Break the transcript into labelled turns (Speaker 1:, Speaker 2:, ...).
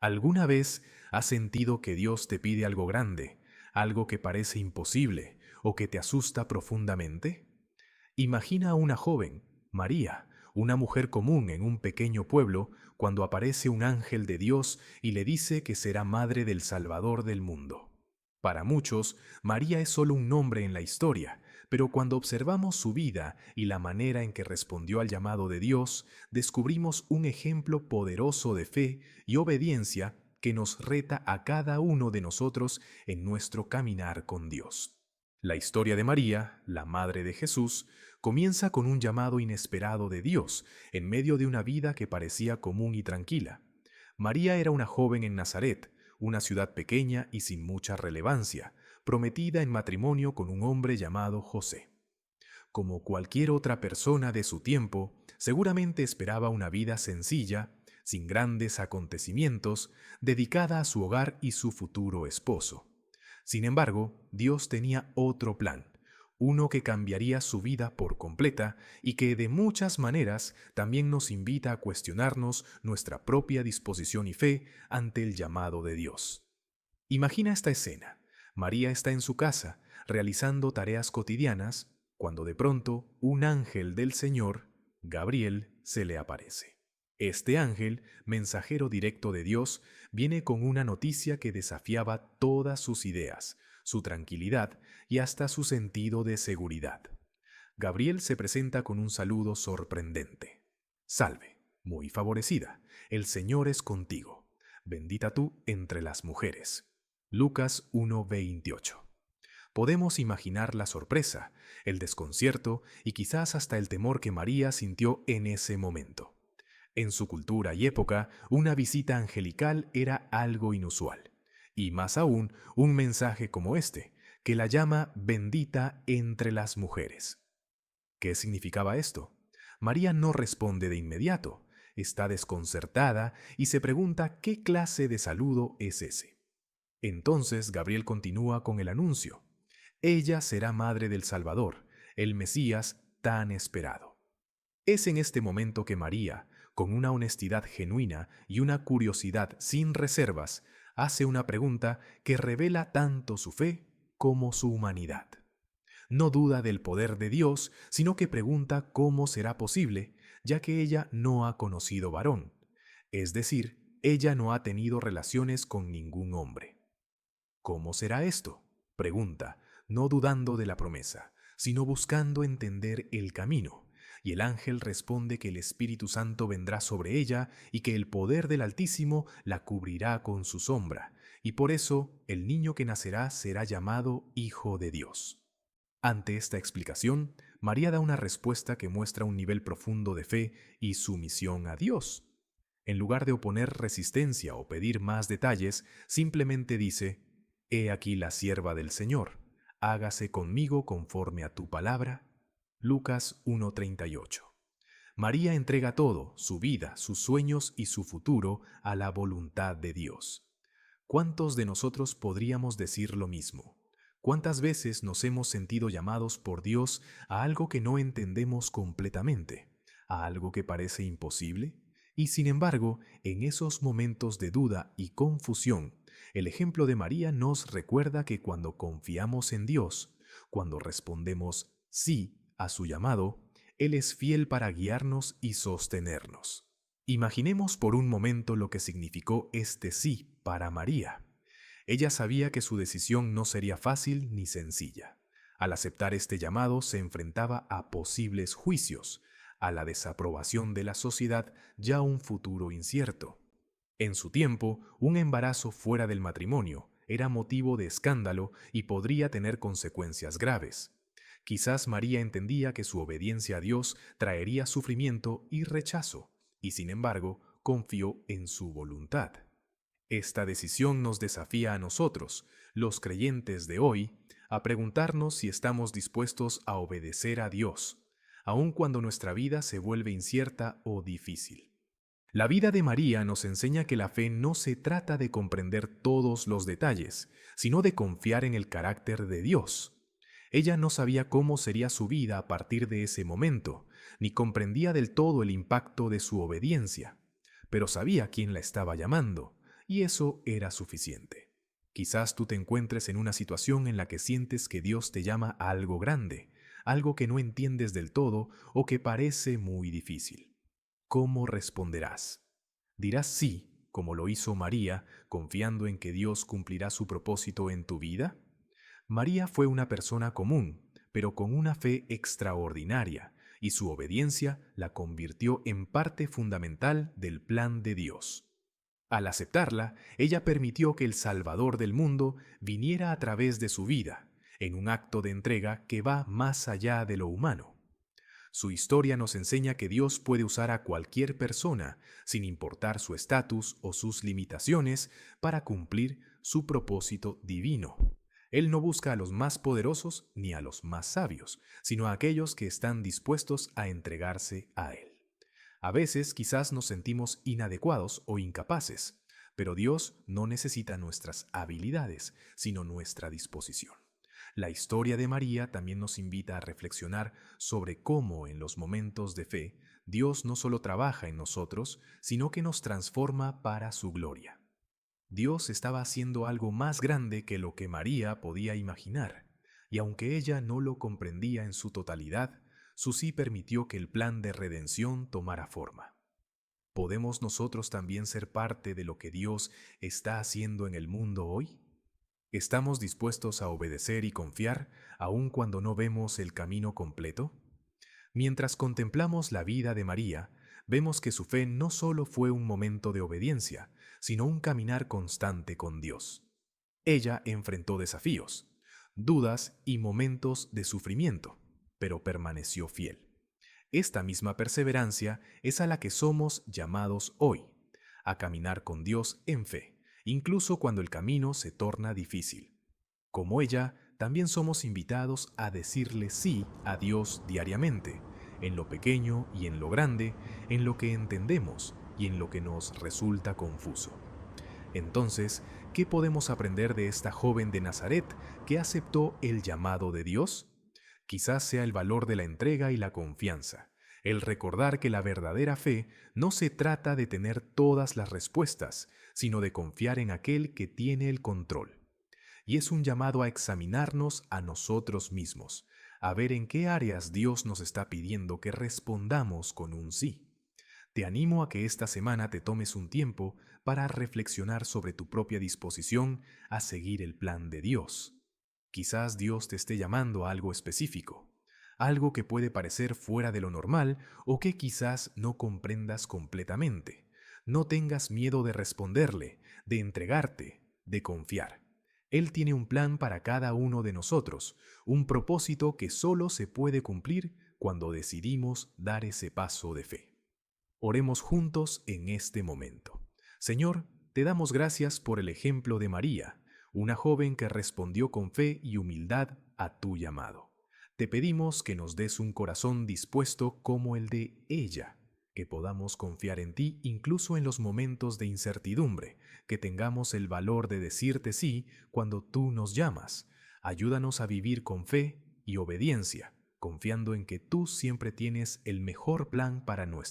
Speaker 1: ¿Alguna vez has sentido que Dios te pide algo grande, algo que parece imposible o que te asusta profundamente? Imagina a una joven, María, una mujer común en un pequeño pueblo, cuando aparece un ángel de Dios y le dice que será madre del Salvador del mundo. Para muchos, María es solo un nombre en la historia, pero cuando observamos su vida y la manera en que respondió al llamado de Dios, descubrimos un ejemplo poderoso de fe y obediencia que nos reta a cada uno de nosotros en nuestro caminar con Dios. La historia de María, la madre de Jesús, comienza con un llamado inesperado de Dios en medio de una vida que parecía común y tranquila. María era una joven en Nazaret, una ciudad pequeña y sin mucha relevancia, prometida en matrimonio con un hombre llamado José. Como cualquier otra persona de su tiempo, seguramente esperaba una vida sencilla, sin grandes acontecimientos, dedicada a su hogar y su futuro esposo. Sin embargo, Dios tenía otro plan, uno que cambiaría su vida por completa y que de muchas maneras también nos invita a cuestionarnos nuestra propia disposición y fe ante el llamado de Dios. Imagina esta escena. María está en su casa, realizando tareas cotidianas, cuando de pronto un ángel del Señor, Gabriel, se le aparece. Este ángel, mensajero directo de Dios, viene con una noticia que desafiaba todas sus ideas, su tranquilidad y hasta su sentido de seguridad. Gabriel se presenta con un saludo sorprendente. Salve, muy favorecida, el Señor es contigo. Bendita tú entre las mujeres. Lucas 1:28. Podemos imaginar la sorpresa, el desconcierto y quizás hasta el temor que María sintió en ese momento. En su cultura y época, una visita angelical era algo inusual, y más aún un mensaje como este, que la llama bendita entre las mujeres. ¿Qué significaba esto? María no responde de inmediato, está desconcertada y se pregunta qué clase de saludo es ese. Entonces Gabriel continúa con el anuncio. Ella será madre del Salvador, el Mesías tan esperado. Es en este momento que María, con una honestidad genuina y una curiosidad sin reservas, hace una pregunta que revela tanto su fe como su humanidad. No duda del poder de Dios, sino que pregunta cómo será posible, ya que ella no ha conocido varón. Es decir, ella no ha tenido relaciones con ningún hombre. ¿Cómo será esto? Pregunta, no dudando de la promesa, sino buscando entender el camino. Y el ángel responde que el Espíritu Santo vendrá sobre ella y que el poder del Altísimo la cubrirá con su sombra, y por eso el niño que nacerá será llamado Hijo de Dios. Ante esta explicación, María da una respuesta que muestra un nivel profundo de fe y sumisión a Dios. En lugar de oponer resistencia o pedir más detalles, simplemente dice: He aquí la sierva del Señor, hágase conmigo conforme a tu palabra. Lucas 1:38. María entrega todo, su vida, sus sueños y su futuro, a la voluntad de Dios. ¿Cuántos de nosotros podríamos decir lo mismo? ¿Cuántas veces nos hemos sentido llamados por Dios a algo que no entendemos completamente, a algo que parece imposible? Y sin embargo, en esos momentos de duda y confusión, el ejemplo de María nos recuerda que cuando confiamos en Dios, cuando respondemos sí a su llamado, Él es fiel para guiarnos y sostenernos. Imaginemos por un momento lo que significó este sí para María. Ella sabía que su decisión no sería fácil ni sencilla. Al aceptar este llamado se enfrentaba a posibles juicios, a la desaprobación de la sociedad y a un futuro incierto. En su tiempo, un embarazo fuera del matrimonio era motivo de escándalo y podría tener consecuencias graves. Quizás María entendía que su obediencia a Dios traería sufrimiento y rechazo, y sin embargo, confió en su voluntad. Esta decisión nos desafía a nosotros, los creyentes de hoy, a preguntarnos si estamos dispuestos a obedecer a Dios, aun cuando nuestra vida se vuelve incierta o difícil. La vida de María nos enseña que la fe no se trata de comprender todos los detalles, sino de confiar en el carácter de Dios. Ella no sabía cómo sería su vida a partir de ese momento, ni comprendía del todo el impacto de su obediencia, pero sabía quién la estaba llamando, y eso era suficiente. Quizás tú te encuentres en una situación en la que sientes que Dios te llama a algo grande, algo que no entiendes del todo o que parece muy difícil. ¿Cómo responderás? ¿Dirás sí, como lo hizo María, confiando en que Dios cumplirá su propósito en tu vida? María fue una persona común, pero con una fe extraordinaria, y su obediencia la convirtió en parte fundamental del plan de Dios. Al aceptarla, ella permitió que el Salvador del mundo viniera a través de su vida, en un acto de entrega que va más allá de lo humano. Su historia nos enseña que Dios puede usar a cualquier persona, sin importar su estatus o sus limitaciones, para cumplir su propósito divino. Él no busca a los más poderosos ni a los más sabios, sino a aquellos que están dispuestos a entregarse a Él. A veces quizás nos sentimos inadecuados o incapaces, pero Dios no necesita nuestras habilidades, sino nuestra disposición. La historia de María también nos invita a reflexionar sobre cómo en los momentos de fe Dios no solo trabaja en nosotros, sino que nos transforma para su gloria. Dios estaba haciendo algo más grande que lo que María podía imaginar, y aunque ella no lo comprendía en su totalidad, su sí permitió que el plan de redención tomara forma. ¿Podemos nosotros también ser parte de lo que Dios está haciendo en el mundo hoy? ¿Estamos dispuestos a obedecer y confiar aun cuando no vemos el camino completo? Mientras contemplamos la vida de María, vemos que su fe no solo fue un momento de obediencia, sino un caminar constante con Dios. Ella enfrentó desafíos, dudas y momentos de sufrimiento, pero permaneció fiel. Esta misma perseverancia es a la que somos llamados hoy, a caminar con Dios en fe, incluso cuando el camino se torna difícil. Como ella, también somos invitados a decirle sí a Dios diariamente, en lo pequeño y en lo grande, en lo que entendemos y en lo que nos resulta confuso. Entonces, ¿qué podemos aprender de esta joven de Nazaret que aceptó el llamado de Dios? Quizás sea el valor de la entrega y la confianza, el recordar que la verdadera fe no se trata de tener todas las respuestas, sino de confiar en aquel que tiene el control. Y es un llamado a examinarnos a nosotros mismos, a ver en qué áreas Dios nos está pidiendo que respondamos con un sí. Te animo a que esta semana te tomes un tiempo para reflexionar sobre tu propia disposición a seguir el plan de Dios. Quizás Dios te esté llamando a algo específico, algo que puede parecer fuera de lo normal o que quizás no comprendas completamente. No tengas miedo de responderle, de entregarte, de confiar. Él tiene un plan para cada uno de nosotros, un propósito que solo se puede cumplir cuando decidimos dar ese paso de fe. Oremos juntos en este momento. Señor, te damos gracias por el ejemplo de María, una joven que respondió con fe y humildad a tu llamado. Te pedimos que nos des un corazón dispuesto como el de ella, que podamos confiar en ti incluso en los momentos de incertidumbre, que tengamos el valor de decirte sí cuando tú nos llamas. Ayúdanos a vivir con fe y obediencia, confiando en que tú siempre tienes el mejor plan para nuestra